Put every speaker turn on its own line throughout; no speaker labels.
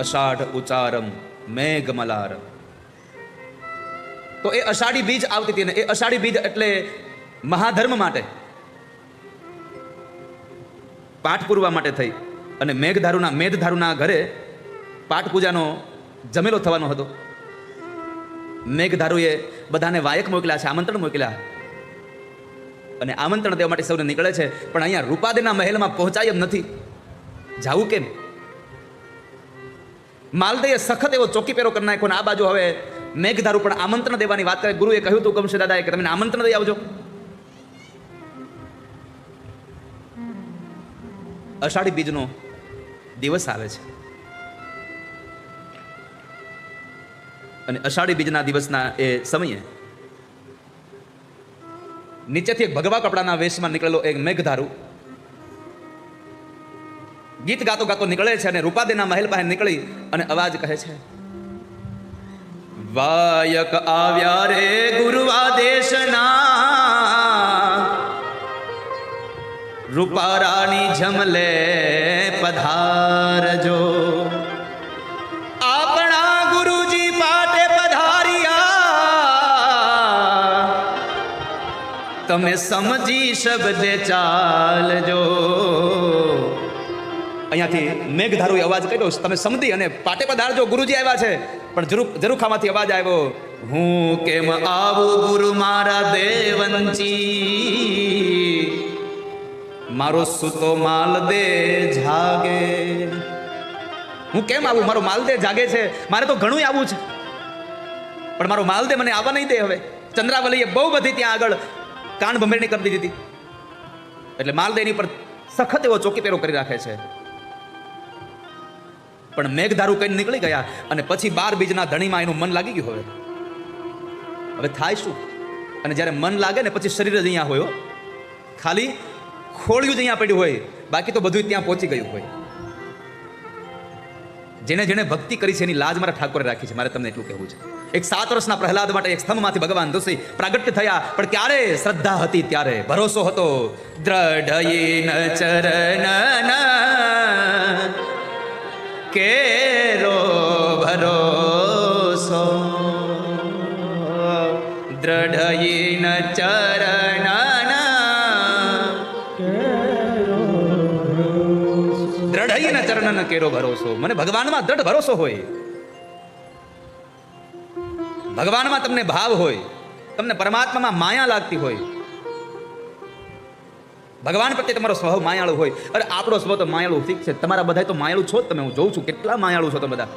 અષાઢ ઉચારમ મેઘમલારમ. તો એ અષાઢી બીજ આવતી હતી ને એ અષાઢી બીજ એટલે મહાધર્મ માટે, પાઠ પૂરવા માટે થઈ. અને મેઘધારુના ઘરે પાઠ પૂજાનો જમેલો થવાનો હતો. મેઘધારુએ બધાને વાયક મોકલ્યા છે, આમંત્રણ મોકલ્યા, અને આમંત્રણ દેવા માટે સૌને નીકળે છે. પણ અહીંયા રૂપાદેના મહેલમાં પહોંચાય એમ નથી. જાવું કેમ? માલદેએ સખત એવો ચોકી પેરો કરી નાખ્યો. આ બાજુ હવે મેઘધારુ પણ આમંત્રણ દેવાની વાત કરે. ગુરુએ કહ્યું હતું કમશે દાદાએ કે તમે આમંત્રણ દઈ આવજો. અષાઢી બીજનો દિવસ આવે છે અને અષાઢી બીજના દિવસના એ સમયે નીચેથી એક ભગવા કપડાના વેશમાં નીકળેલો એક મેઘધારુ ગીત ગાતો ગાતો નીકળે છે અને રૂપાદેના મહેલ પાસે નીકળી અને અવાજ કહે છે, વાયક આવ્યા રે ગુરુવાદેશના, રૂપારાની જમલે પધારજો. આપણા ગુરુજી પાટે પધાર્યા, તમે સમજી શબ્દે ચાલજો. અહીંયાથી મેઘધારુએ અવાજ કર્યો, તમે સમજી અને પાટે પધારજો, ગુરુજી આવ્યા છે. પણ ઝરૂખામાંથી અવાજ આવ્યો, હું કેમ આવું ગુરુ મારા દેવંચી, મારો સુતો માલદે જાગે. હું કેમ આવું? મારો માલદે જાગે છે. મારે તો ઘણું આવવું છે, પણ મારો માલદે મને આવવા નહીં દે. હવે ચંદ્રાવલીએ બહુ બધી ત્યાં આગળ કાન ભંભેરણી કરી દીધી હતી, એટલે માલદેની પર સખત એવો ચોકી પેરો કરી રાખે છે. પણ મેઘધારુ કઈ નીકળી ગયા અને પછી 12 બીજના ધણીમાં એનું મન લાગી ગયું. હવે થાય શું? અને જ્યારે મન લાગે ને પછી શરીર જ અહીંયા હોય, ખાલી ખોળિયું જ અહીંયા પડ્યું હોય, બાકી તો બધું ત્યાં પહોંચી ગયું હોય. જેને જેને ભક્તિ કરી છે એની લાજ મારા ઠાકોરે રાખી છે. મારે તમને એટલું કહેવું છે. એક 7 વર્ષના પ્રહલાદ માટે એક સ્તંભમાંથી ભગવાન ઋષિ પ્રાગટ્ય થયા, પણ ક્યારે? શ્રદ્ધા હતી ત્યારે, ભરોસો હતો. દ્રઢયિન ચરણ કેરો ભરોસો, દ્રઢયિન ચરણ ચરણ કેરો ભરોસો. મને ભગવાનમાં દ્રઢ ભરોસો હોય, ભગવાનમાં તમને ભાવ હોય, તમને પરમાત્મામાં માયા લાગતી હોય, ભગવાન પ્રત્યે તમારો સ્વભાવ માયાળુ હોય. અરે આપણો સ્વભાવ તો માયાળુ ઠીક છે, તમારા બધા તો માયાળુ છો જ. તમે, હું જોઉં છું કેટલા માયાળુ છો તમે બધા.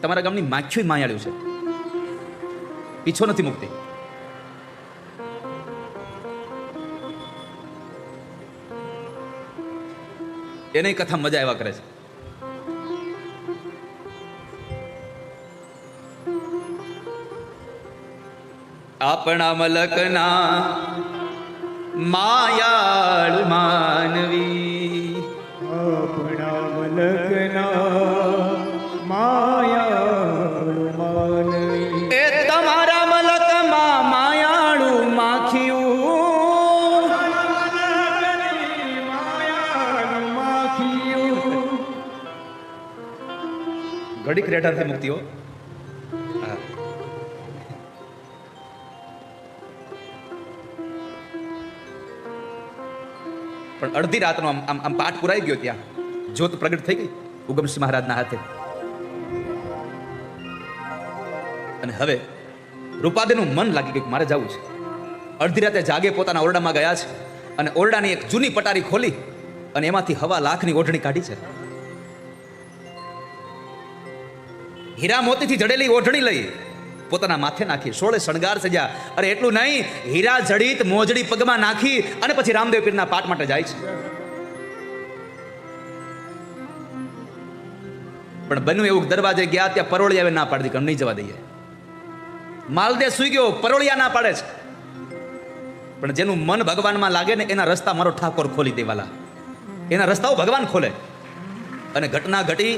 તમારા ગામની માખ્યું માયાળુ છે, પીછો નથી મૂકતી. એને કથા મજા આવ્યા કરે છે. આપણા મલકના માયાળુ માનવી,
આપણા મલકના માયાળુ માનવી,
એ તમારા મલકમાં માયાળુ માખિયું,
માયાળુ માખિયું.
ઘડીક રેઢાથી મુક્તિઓ. પણ અડધી રાતનો આમ પાઠ પુરાઈ ગયો, ત્યાં જ્યોત પ્રગટ થઈ ગઈ ઉગમસિંહ મહારાજના હાથે. અને હવે રૂપાદેનું મન લાગી ગયું, મારે જવું છે. અડધી રાતે જાગે પોતાના ઓરડામાં ગયા છે અને ઓરડાની એક જૂની પટારી ખોલી અને એમાંથી 1.25 લાખની ઓઢણી કાઢી છે. હીરા મોતીથી જડેલી ઓઢણી લઈ પોતાના માથે નાખી, 16 શણગાર સજ્યા. અરે એટલું નહીં, હીરા જડિત મોજડી પગમાં નાખી અને પછી રામદેવ પીરના પાઠ માટે જાય છે. પણ બન્યું એવું, દરવાજે ગયા ત્યાં પરોળિયાએ ના પાડી દીધી, નહીં જવા દઈએ. માલદે સુઈ ગયો, પરોળિયા ના પાડે છે. પણ જેનું મન ભગવાનમાં લાગે ને એના રસ્તા મારો ઠાકોર ખોલી દેવાલા, એના રસ્તાઓ ભગવાન ખોલે. અને ઘટના ઘટી,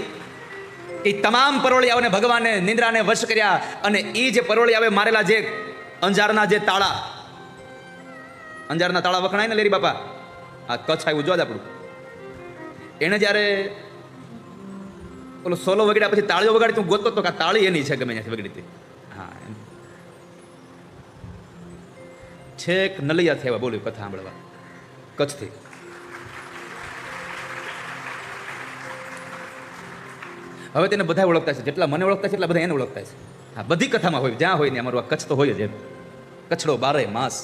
એ તમામ પરોળિયાઓને ભગવાને નિંદ્રાને વશ કર્યા. અને એ જે પરોળિયાએ મારેલા જે અંજારના જે તાળા, અંજારના તાળા વખણાય ને લેરી બાપા, આ કચ્છ આવ્યું જો આપણું, એને જ્યારે ઓલો સોલો વગાડ્યા પછી તાળીઓ વગાડી તું ગોતતો તો કે આ તાળી એની છે ગમે ત્યાંથી વગડી હતી. હા એમ. છેક નલિયાથી આવ્યા બોલ્યું કથા સાંભળવા કચ્છથી. હવે તેને બધા ઓળખતા છે, જેટલા મને ઓળખતા છે એટલા બધા એને ઓળખતા છે. હા બધી કથામાં હોય, જ્યાં હોય ને અમારું આ કચ્છ તો હોય જ એમ. કચ્છડો બારે માસ.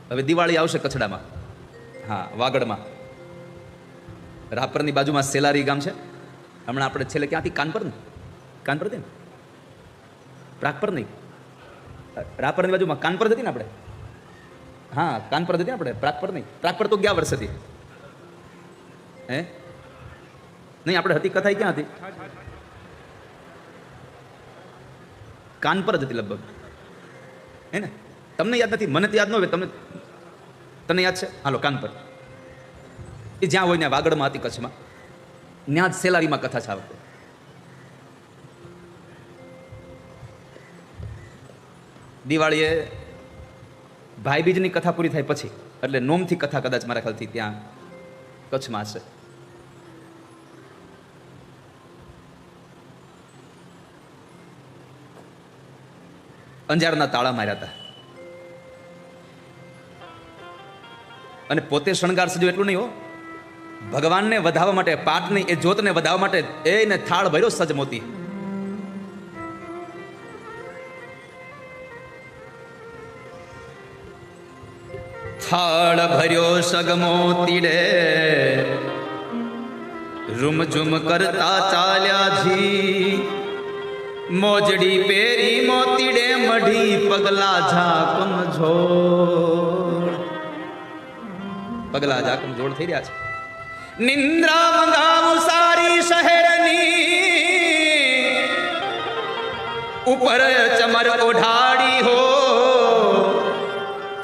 હવે દિવાળી આવશે કચ્છડામાં, હા વાગડમાં, રાપરની બાજુમાં સેલારી ગામ છે. હમણાં આપણે છેલ્લે ક્યાંથી કાનપર ને કાનપર હતી ને પ્રાગપર નહીં, રાપરની બાજુમાં કાનપર હતી ને આપણે, હા કાનપર હતી ને આપણે, પ્રાગપર નહીં. પ્રાગપર તો ગયા વર્ષ હતી હે નહીં, આપણે હતી કથા ક્યાં હતી? કાનપર જ હતી લગભગ હે ને. તમને યાદ નથી, મને તો યાદ ન હોય, તને યાદ છે? હાલો કાનપર એ જ્યાં હોય ત્યાં વાગડમાં હતી કચ્છમાં, ત્યાં જ સેલારીમાં કથા છે આ વખતે. દિવાળીએ ભાઈબીજની કથા પૂરી થાય પછી, એટલે નોમથી કથા કદાચ મારા ખ્યાલથી ત્યાં કચ્છમાં હશે. અંજારના તાળા માર્યા હતા અને પોતે શણગાર સજ્યો એટલું નહીં હો, ભગવાનને વધાવવા માટે, પાટની એ જ્યોતને વધાવવા માટે એને થાળ ભર્યો સજ મોતી. થાળ ભર્યો સગ મોતીડે રૂમઝુમ કરતા ચાલ્યા જી, મોજડી પેરી મોતીડે મઢી પગલા ઝાકમ ઝોડ. પગલા ઝાકમ જોડ થઈ રહ્યા છે. નિંદ્રા મંગાવું સારી શહેરની, ઉપર ચમર ઓઢાડી હો,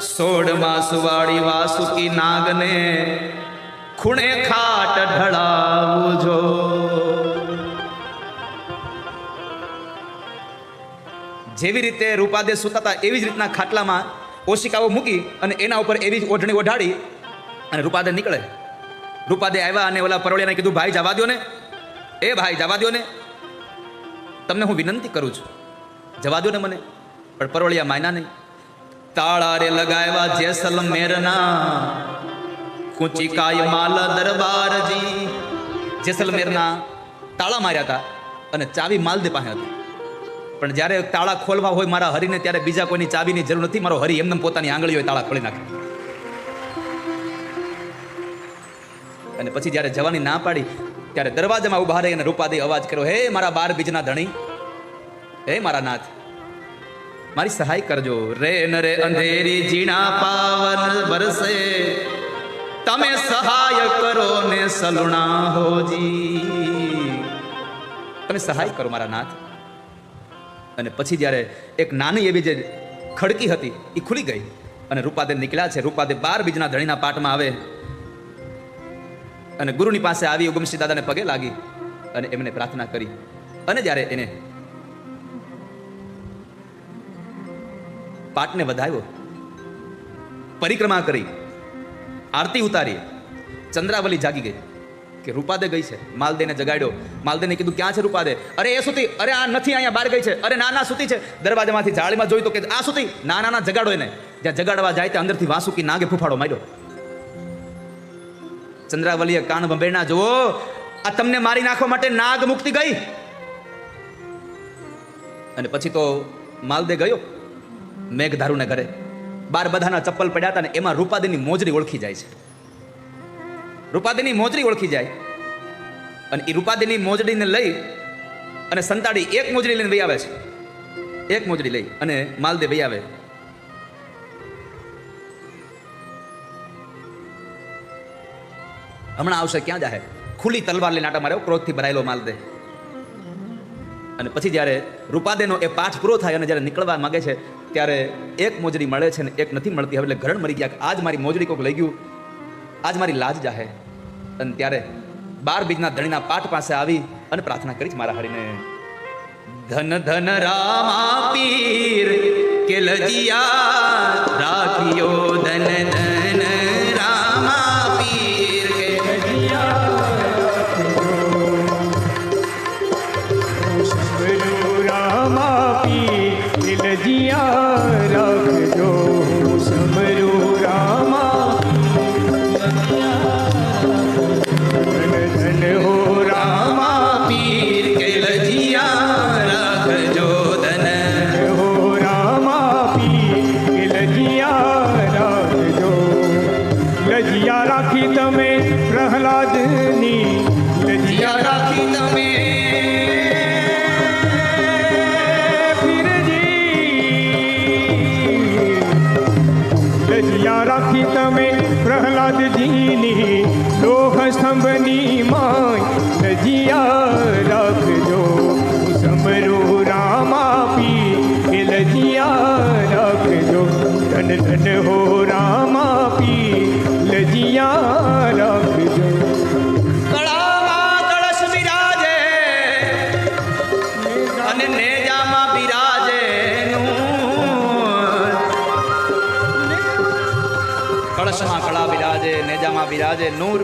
સોડમાં સુવાડી વાસુકી નાગને ખૂણે ખાટ ઢળાવું જો. જેવી રીતે રૂપાદે સૂતા હતા એવી જ રીતના ખાટલામાં ઓશિકાઓ મૂકી અને એના ઉપર એવી જ ઓઢણી ઓઢાડી અને રૂપાદે નીકળે. રૂપાદે આવ્યા અને ઓલા પરોળિયાને કીધું ભાઈ જવા દો ને, એ ભાઈ જવા દો ને, તમને હું વિનંતી કરું છું જવા દો ને મને. પણ પરોળિયા માયના નહીં. તાળા રે લગાવ્યા જેસલમેરના, કુચિકાય માલ દરબારજી. જેસલમેરના તાળા માર્યા હતા અને ચાવી માલદે પાસે હતી. પણ જ્યારે તાળા ખોલવા હોય મારા હરીને, ત્યારે બીજા કોઈની ચાવીની જરૂર નથી. મારો હરી એમને પોતાની આંગળીઓ તાળા ખોલી નાખે. અને પછી જ્યારે જવાની ના પાડી ત્યારે દરવાજામાં ઉભા રહી અને રૂપાદે અવાજ કર્યો, હે મારા 12 બીજના ધણી, હે મારા નાથ, મારી સહાય કરજો. રે નરે અંધેરી જીણા પાવન બરસે, તમે સહાય કરો ને સલુણા હોજી. તમે સહાય કરો મારા નાથ. અને પછી જ્યારે એક નાની એવી જે ખડકી હતી એ ખુલી ગઈ અને રૂપાદે નીકળ્યા છે. રૂપાદે 12 બીજના ધણીના પાઠમાં આવે અને ગુરુની પાસે આવી ઉગમસિંહ દાદાને પગે લાગી અને એમને પ્રાર્થના કરી. અને જ્યારે એને પાટને વધાવ્યો, પરિક્રમા કરી, આરતી ઉતારી, ચંદ્રાવલી જાગી ગઈ કે રૂપાદે ગઈ છે. માલદેને જગાડ્યો. માલદેને કીધું ક્યાં છે રૂપાદે? અરે એ સુતી. અરે આ નથી, અહીંયા બહાર ગઈ છે. અરે ના ના સુતી છે. દરવાજામાંથી જાળીમાં જોઈ તો કે આ સુતી. ના ના ના જગાડો એને. જ્યાં જગાડવા જાય ત્યાં અંદરથી વાસુકી નાગે ફૂફાડો માર્યો. ચંદ્રાવલીએ કાન ભંભેરણા, જુઓ આ તમને મારી નાખવા માટે નાગ મુક્તિ ગઈ. અને પછી તો માલદે ગયો મેઘધારુને ઘરે. 12 બધાના ચપ્પલ પડ્યા હતા ને એમાં રૂપાદેની મોજરી ઓળખી જાય છે. રૂપાદેની મોજરી ઓળખી જાય અને એ રૂપાદેની મોજડીને લઈ અને સંતાડી એક મોજડી લઈને વહી આવે છે. એક મોજડી લઈ અને માલદે વહી આવે. હમણાં આવશે, ક્યાં જાહે? ખુલ્લી તલવાર લઈને આટા માર્યો, ક્રોધથી ભરાયેલો માલદે. અને પછી જ્યારે રૂપાદેનો એ પાઠ પૂરો થાય અને જ્યારે નીકળવા માંગે છે ત્યારે એક મોજડી મળે છે ને એક નથી મળતી. હવે એટલે ઘરણ મરી ગયા કે આજ મારી મોજડી કોઈક લઈ ગયું, આજ મારી લાજ જાહે. અને ત્યારે 12 બીજના ધણીના પાઠ પાસે આવી અને પ્રાર્થના કરી છે મારા હરીને, ધન ધન રામા પીર કે લજિયા રાખ્યો, ધન ધન રામા પીર કે લજિયા
તમે પ્રહલાદની લજિયા રાખી તમે લજિયા રાખી તમે પ્રહલાદજીની લોહ સ્તંભની માય લજિયા રાખજો સમરો રામ આપી એ લજિયા રાખજો ધન ધન હો રામ આપી લજિયા રાખજો
કળામાં કળશ બિરાજે અને નેજામાં બિરાજે કળશમાં કળા બિરાજે નેજામાં બિરાજે નૂર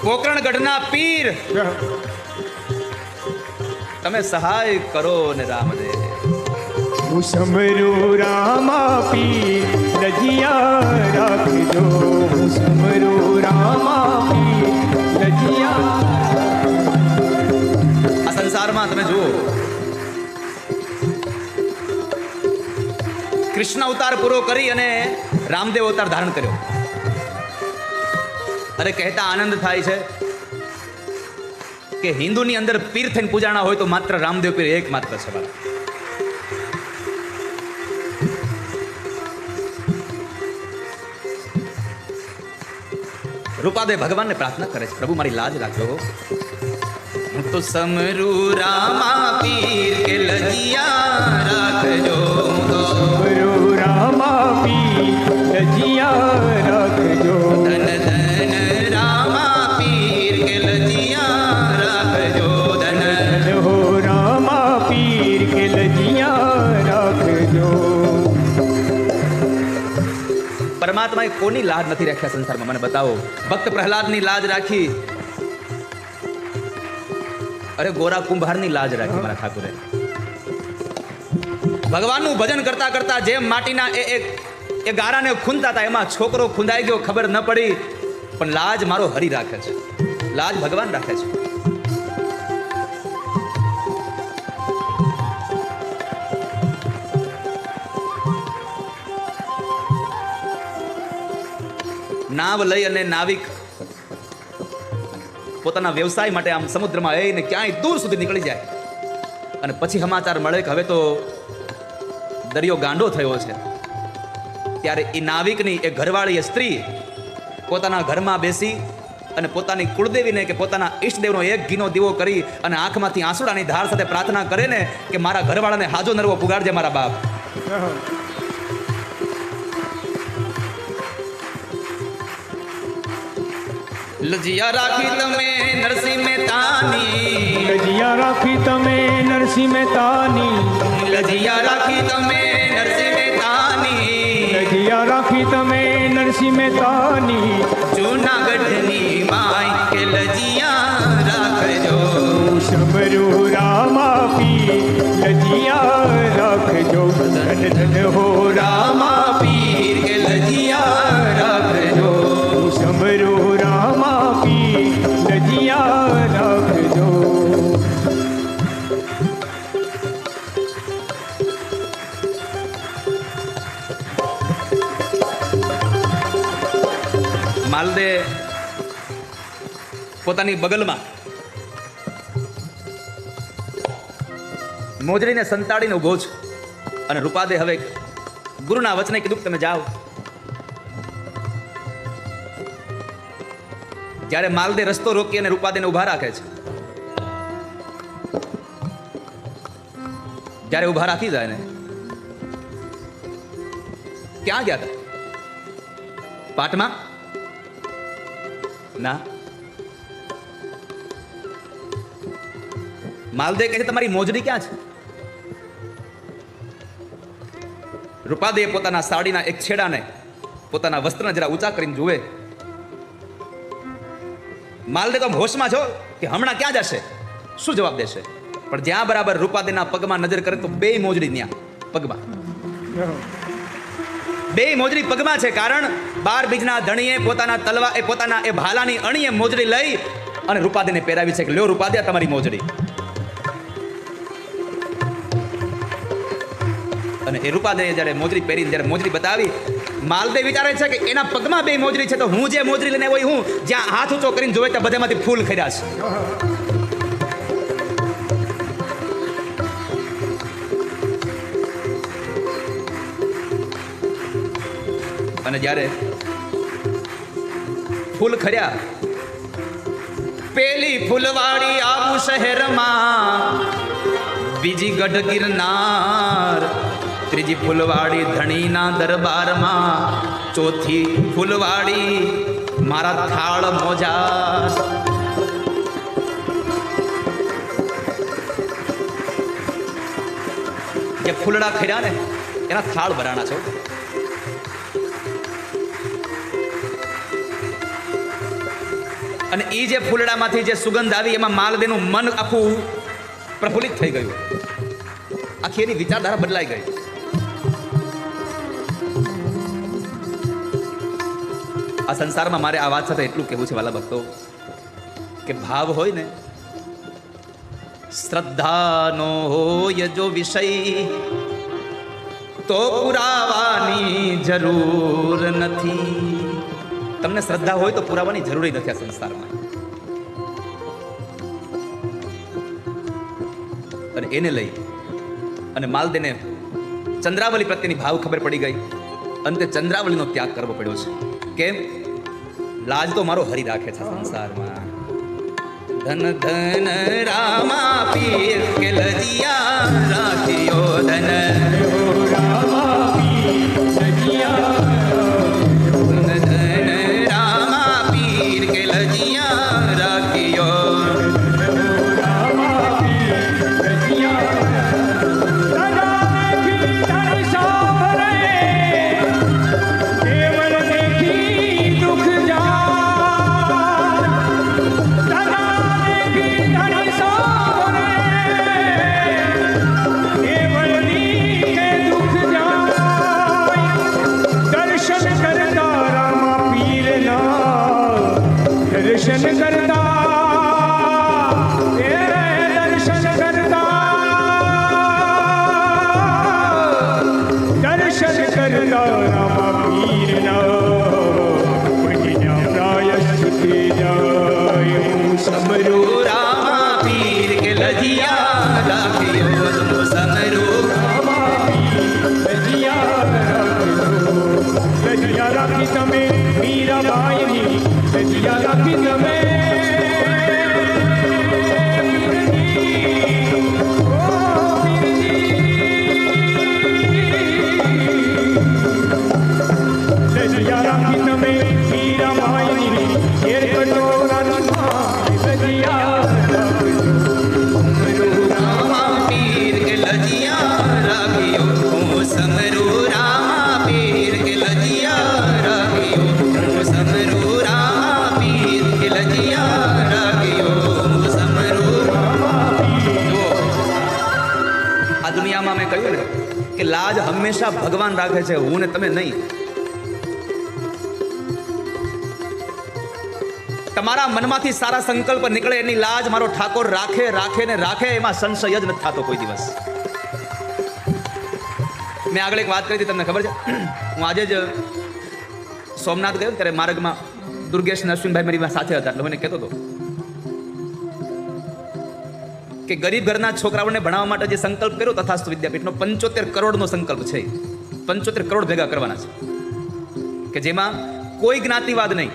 પોકરણગઢના પીર તમે સહાય કરો ને રામદેવ
હું સમરો રામ આપી લજિયા રાખજો હું સમરો રામ આપી લજિયા
આ સંસારમાં તમે જુઓ કૃષ્ણ અવતાર પૂરો કરી અને રામદેવ અવતાર ધારણ કર્યો. અરે કહેતા આનંદ થાય છે કે હિન્દુની અંદર પીર થઈને પૂજાણા હોય તો માત્ર રામદેવ પીર એક માત્ર છે મારા. રૂપાદે ભગવાનને પ્રાર્થના કરે છે, પ્રભુ મારી લાજ રાખજો. હું તો સમરૂ રામા પીર કે લજિયા રાખજો. હું તો
સમરો રામ આપી લજિયા રાખજો
ધન ધન રામા પીર કે લજિયા રાખજો. ધન
ધન હો રામ પીર કે લજિયા રાખજો
પરમાત્માએ કોની લાજ નથી રાખ્યા સંસારમાં મને બતાવો. ભક્ત પ્રહલાદની લાજ રાખી, અરે ગોરા કુંભારની લાજ રાખી મારા ઠાકોરે. ભગવાનનું ભજન કરતા કરતા જેમ માટીના એ ગારાને ખૂંદતા હતા એમાં છોકરો ખૂંદાઈ ગયો, ખબર ન પડી. પણ લાજ મારો હરી રાખે છે, લાજ ભગવાન રાખે છે. નાવ લઈ અને નાવિક પોતાના વ્યવસાય માટે આમ સમુદ્રમાં આવીને ક્યાંય દૂર સુધી નીકળી જાય અને પછી સમાચાર મળે કે હવે તો દરિયો ગાંડો થયો છે. ત્યારે એ નાવિકની એ ઘરવાળી સ્ત્રી પોતાના ઘરમાં બેસી અને પોતાની કુળદેવીને કે પોતાના ઈષ્ટદેવનો એક ઘીનો દીવો કરી અને આંખમાંથી આંસુડાની ધાર સાથે પ્રાર્થના કરે ને કે મારા ઘરવાળાને હાજો નરવો પુગાડજે મારા બાપ. લજિયા રાખી તમે નરસિંહ મહેતાની,
લજિયા રાખી તમે નરસિંહ મહેતાની
લજિયા રાખી તમે નરસિંહ મહેતાની,
લજિયા રાખી તમે નરસિંહ મહેતાની
જૂનાગઢની માય કે લજિયા રાખજો.
સમરો રામ આપી લજિયા રાખજો ધન ધન હો રામ
પીર કે લજિયા રાખજો.
સમરો રામ આપી લજિયા રાખજો
માલદે પોતાની બગલમાં મોજડીને સંતાડીને ઉભો છે અને રૂપાદે હવે ગુરુના વચને કીધું કે તમે જાઓ. જ્યારે માલદે રસ્તો રોકી અને રૂપાદેને ઉભા રાખે છે, જ્યારે ઉભા રાખી જાય ને ક્યાં ગયા હતા? પાટમાં ના. માલદે કહે છે તમારી મોજડી ક્યાં છે? રૂપાદે પોતાના સાડીના એક છેડાને પોતાના વસ્ત્રને જરા ઊંચા કરીને જુએ. માલદે તો હોશમાં છો કે હમણાં ક્યાં જશે, શું જવાબ દેશે? પણ જ્યાં બરાબર રૂપાદેના પગમાં નજર કરે તો બે મોજડી ત્યાં પગમાં, બે મોજડી પગમાં છે. કારણ 12 બીજના ધણીએ પોતાના તલવા એ પોતાના એ ભાલાની અણીએ મોજડી લઈ અને રૂપાદેને પહેરાવી છે કે લ્યો રૂપાદે આ તમારી મોજડી. અને એ રૂપાદે જ્યારે મોજડી પહેરીને જ્યારે મોજડી બતાવી, માલદેવ વિચારે છે કે એના પગમાં બે મોજરી છે, તો હું જે મોજરી લઈને હોય હું જ્યાં હાથ ઊંચો કરીને જોવે ત્યાં બધામાંથી ફૂલ ખર્યા છે. અને જ્યારે ફૂલ ખર્યા, પેલી ફૂલવાડી આવું શહેરમાં, બીજી ગઢ ગિરનાર, ત્રીજી ફૂલવાડી ધણીના દરબારમાં, ચોથી ફૂલવાડી મારા થાળ મોજા. જે ફૂલડા ખર્યા ને એના થાળ ભરાણા છો. અને એ જે ફૂલડામાંથી જે સુગંધ આવી એમાં માલદેવનું મન આખું પ્રફુલ્લિત થઈ ગયું, આખી એની વિચારધારા બદલાઈ ગઈ. આ સંસારમાં મારે આ વાત સાથે એટલું કહેવું છે વાલા ભક્તો, કે ભાવ હોય ને, શ્રદ્ધાનો હોય જો વિષય તો પુરાવાની જરૂર નથી. તમને શ્રદ્ધા હોય તો પુરાવાની જરૂર નથી આ સંસારમાં. અને એને લઈ અને માલદેવને ચંદ્રાવલી પ્રત્યેની ભાવ ખબર પડી ગઈ. અંતે ચંદ્રાવલીનો ત્યાગ કરવો પડ્યો છે. કેમ? લાજ તો મારો હરી રાખે છે સંસારમાં. ધન ધન રામા પીર કે લજિયા રાખ્યો, ધન રામા પીર લજિયા,
દર્શન કરતા રામા પીરના પુણ્યના પ્રાયશ્ચિતે જાય. સમરો
રામા પીર કે લજિયા રાખ્યો, સમરો
રામા પીર લજિયા રાખી તમે મીરાબાઈની, લજિયા રાખી તમે
કે લાજ હંમેશા ભગવાન રાખે છે, હું ને તમે નહીં. તમારા મનમાંથી સારા સંકલ્પ નીકળે એની લાજ મારો ઠાકોર રાખે રાખે ને રાખે, એમાં સંશય જ નથી થતો કોઈ દિવસ. મેં આગળ એક વાત કરી હતી, તમને ખબર છે? હું આજે જ સોમનાથ ગયો ત્યારે માર્ગમાં દુર્ગેશ ને અશ્વિનભાઈ મારી સાથે હતા, એટલે મને કહેતો હતો કે ગરીબ ઘરના છોકરાઓને ભણાવવા માટે જે સંકલ્પ કર્યો તથાસ્તુ વિદ્યાપીઠનો 75 કરોડનો સંકલ્પ છે. 75 કરોડ ભેગા કરવાના છે, કે જેમાં કોઈ જ્ઞાતિવાદ નહીં,